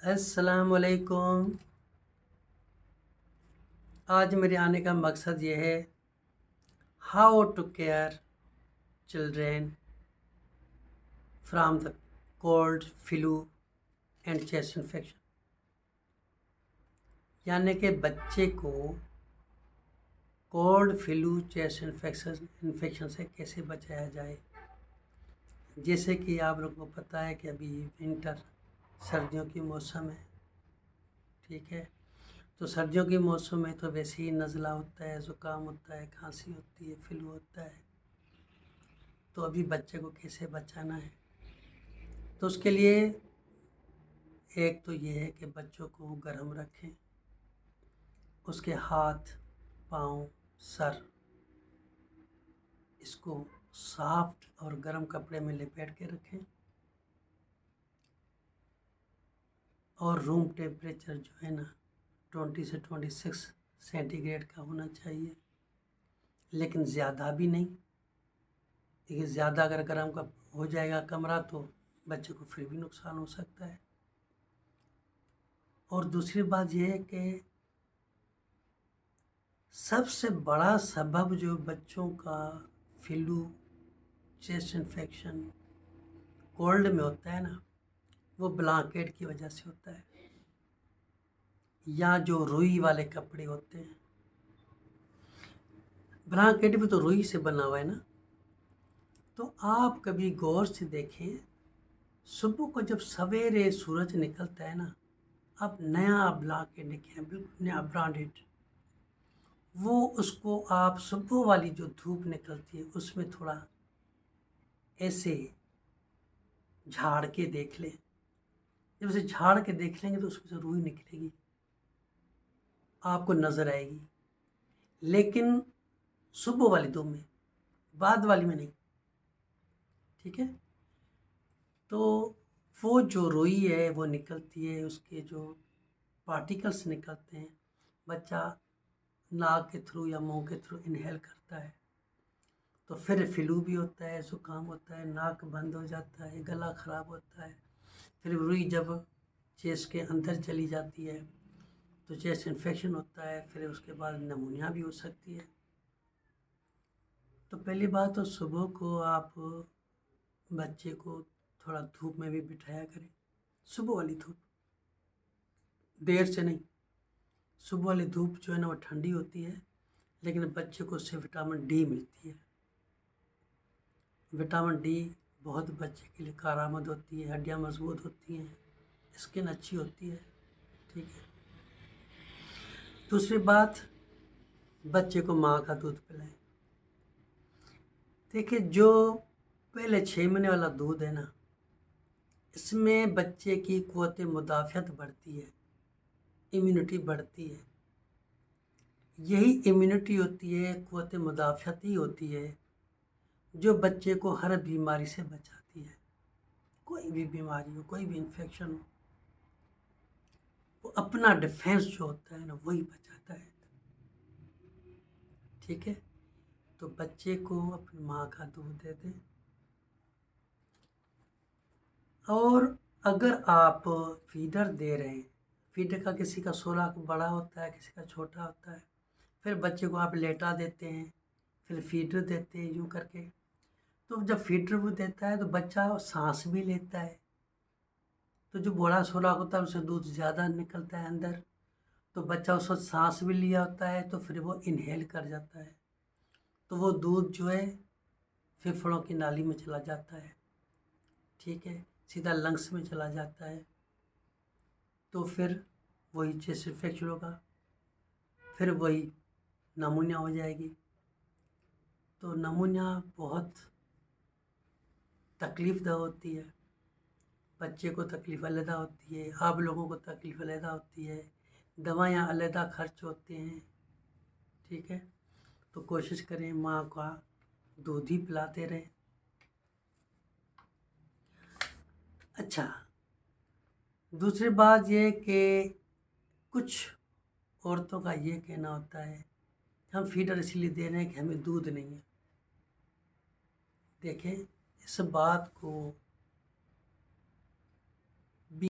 अस्सलाम वालेकुम। आज मेरे आने का मकसद ये है how to care children from the cold flu and chest infection, यानी कि बच्चे को कोल्ड फ्लू चेस्ट इन्फेक्शन से कैसे बचाया जाए। जैसे कि आप लोगों को पता है कि अभी विंटर सर्दियों की मौसम है, ठीक है। तो सर्दियों के मौसम में तो वैसे ही नज़ला होता है, ज़ुकाम होता है, खांसी होती है, फ्लू होता है। तो अभी बच्चे को कैसे बचाना है, तो उसके लिए एक तो ये है कि बच्चों को गर्म रखें, उसके हाथ, पाँव, सर, इसको सॉफ्ट और गर्म कपड़े में लपेट के रखें और रूम टेम्परेचर जो है ना 20 से 26 सेंटीग्रेड का होना चाहिए, लेकिन ज़्यादा भी नहीं। देखिए, ज़्यादा अगर गर्म का हो जाएगा कमरा तो बच्चे को फिर भी नुकसान हो सकता है। और दूसरी बात यह है कि सबसे बड़ा सबब जो बच्चों का फ्लू, चेस्ट इन्फेक्शन, कोल्ड में होता है ना, वो ब्लैंकेट की वजह से होता है, या जो रुई वाले कपड़े होते हैं। ब्लैंकेट भी तो रुई से बना हुआ है ना। तो आप कभी गौर से देखें, सुबह को जब सवेरे सूरज निकलता है ना, आप नया ब्लैंकेट देखें, बिल्कुल नया ब्रांडेड, वो उसको आप सुबह वाली जो धूप निकलती है उसमें थोड़ा ऐसे झाड़ के देख लें। जब उसे झाड़ के देख लेंगे तो उसमें से रुई निकलेगी, आपको नज़र आएगी, लेकिन सुबह वाली धूप में, बाद वाली में नहीं, ठीक है। तो वो जो रुई है वो निकलती है, उसके जो पार्टिकल्स निकलते हैं, बच्चा नाक के थ्रू या मुंह के थ्रू इनहेल करता है, तो फिर फ्लू भी होता है, जुकाम होता है, नाक बंद हो जाता है, गला ख़राब होता है। फिर रुई जब चेस्ट के अंदर चली जाती है तो चेस्ट इन्फेक्शन होता है, फिर उसके बाद नमूनिया भी हो सकती है। तो पहली बात तो सुबह को आप बच्चे को थोड़ा धूप में भी बिठाया करें, सुबह वाली धूप, देर से नहीं। सुबह वाली धूप जो है ना वो ठंडी होती है, लेकिन बच्चे को उससे विटामिन डी मिलती है। विटामिन डी बहुत बच्चे के लिए कारआमद होती है, हड्डियाँ मजबूत होती हैं, स्किन अच्छी होती है, ठीक है। दूसरी बात, बच्चे को माँ का दूध पिलाएं। देखिए, जो पहले 6 महीने वाला दूध है ना, इसमें बच्चे की क़ुव्वत मुदाफ़अत बढ़ती है, इम्यूनिटी बढ़ती है। यही इम्यूनिटी होती है, क़ुव्वत मुदाफ़अत ही होती है जो बच्चे को हर बीमारी से बचाती है। कोई भी बीमारी हो, कोई भी इन्फेक्शन हो, वो अपना डिफेंस जो होता है ना वही बचाता है, ठीक है। तो बच्चे को अपनी माँ का दूध दे दें। और अगर आप फीडर दे रहे हैं, फीडर का किसी का 16 बड़ा होता है, किसी का छोटा होता है, फिर बच्चे को आप लेटा देते हैं, फिर फीडर देते हैं यूँ करके। तो जब फीडर वो देता है तो बच्चा सांस भी लेता है, तो जो बड़ा खुराक होता है उससे दूध ज़्यादा निकलता है अंदर, तो बच्चा उसको सांस भी लिया होता है, तो फिर वो इनहेल कर जाता है, तो वो दूध जो है फेफड़ों की नाली में चला जाता है, ठीक है, सीधा लंग्स में चला जाता है। तो फिर वही चेस्ट इन्फेक्शन होगा, फिर वही नमूनिया हो जाएगी। तो नमूनिया बहुत तकलीफ़देह होती है, बच्चे को तकलीफ़ अलहदा होती है, आप लोगों को तकलीफ़ अलहदा होती है, दवाइयाँ अलहदा खर्च होते हैं, ठीक है। तो कोशिश करें माँ का दूध ही पिलाते रहें। अच्छा, दूसरी बात ये कि कुछ औरतों का ये कहना होता है हम फीडर इसलिए दे रहे हैं कि हमें दूध नहीं है। देखें, इस बात को